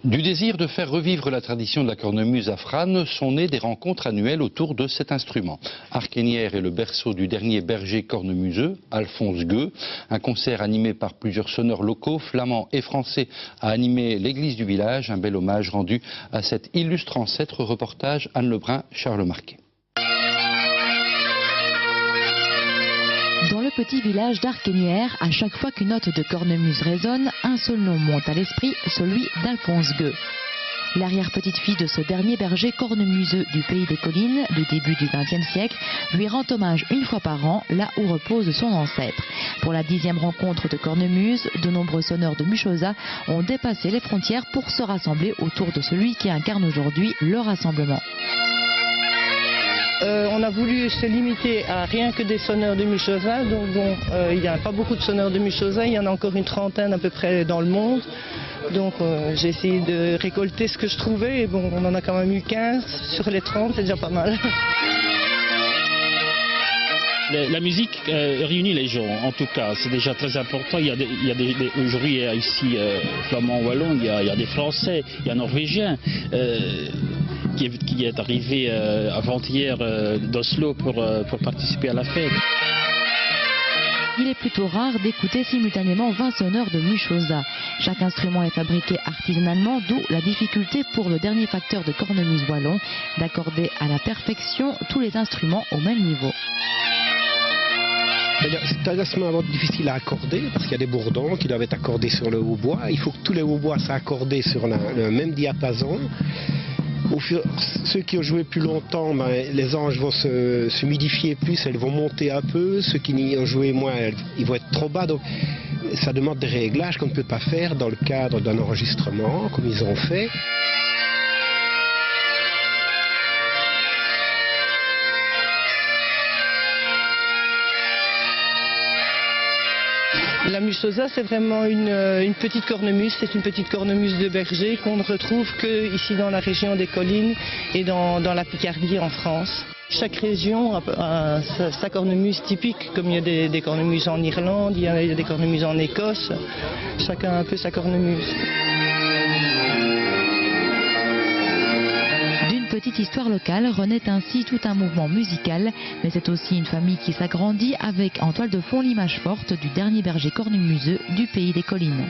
Du désir de faire revivre la tradition de la cornemuse à Frasnes sont nées des rencontres annuelles autour de cet instrument. Arquenières est le berceau du dernier berger cornemuseux, Alphonse Gueux. Un concert animé par plusieurs sonneurs locaux, flamands et français, a animé l'église du village. Un bel hommage rendu à cet illustre ancêtre. Reportage Anne Lebrun, Charles Marquet. Dans le petit village d'Arquenières, à chaque fois qu'une note de cornemuse résonne, un seul nom monte à l'esprit, celui d'Alphonse Gueux. L'arrière-petite-fille de ce dernier berger cornemuseux du pays des collines du début du XXe siècle lui rend hommage une fois par an, là où repose son ancêtre. Pour la 10e rencontre de cornemuse, de nombreux sonneurs de Muchosa ont dépassé les frontières pour se rassembler autour de celui qui incarne aujourd'hui le rassemblement. On a voulu se limiter à rien que des sonneurs de Muchosa, donc bon, il n'y a pas beaucoup de sonneurs de Muchosa, il y en a encore une trentaine à peu près dans le monde. Donc j'ai essayé de récolter ce que je trouvais et bon, on en a quand même eu 15 sur les 30, c'est déjà pas mal. La musique réunit les gens, en tout cas, c'est déjà très important. Aujourd'hui, il y a ici flamand wallon, il y a des Français, il y a Norvégiens qui est arrivé avant-hier d'Oslo pour participer à la fête. Il est plutôt rare d'écouter simultanément 20 sonneurs de Muchosa. Chaque instrument est fabriqué artisanalement, d'où la difficulté pour le dernier facteur de cornemuse wallon d'accorder à la perfection tous les instruments au même niveau. C'est un instrument difficile à accorder parce qu'il y a des bourdons qui doivent être accordés sur le hautbois. Il faut que tous les hautbois soient accordés sur le même diapason. Ceux qui ont joué plus longtemps, les anges vont se humidifier plus, elles vont monter un peu. Ceux qui n'y ont joué moins, ils vont être trop bas. Donc ça demande des réglages qu'on ne peut pas faire dans le cadre d'un enregistrement, comme ils ont fait. La Muchosa, c'est vraiment une petite cornemuse, c'est une petite cornemuse de berger qu'on ne retrouve que ici dans la région des collines et dans la Picardie en France. Chaque région a sa cornemuse typique, comme il y a des cornemuses en Irlande, il y a des cornemuses en Écosse, chacun a un peu sa cornemuse. Petite histoire locale renaît ainsi tout un mouvement musical, mais c'est aussi une famille qui s'agrandit avec en toile de fond l'image forte du dernier berger cornemuseux du pays des collines.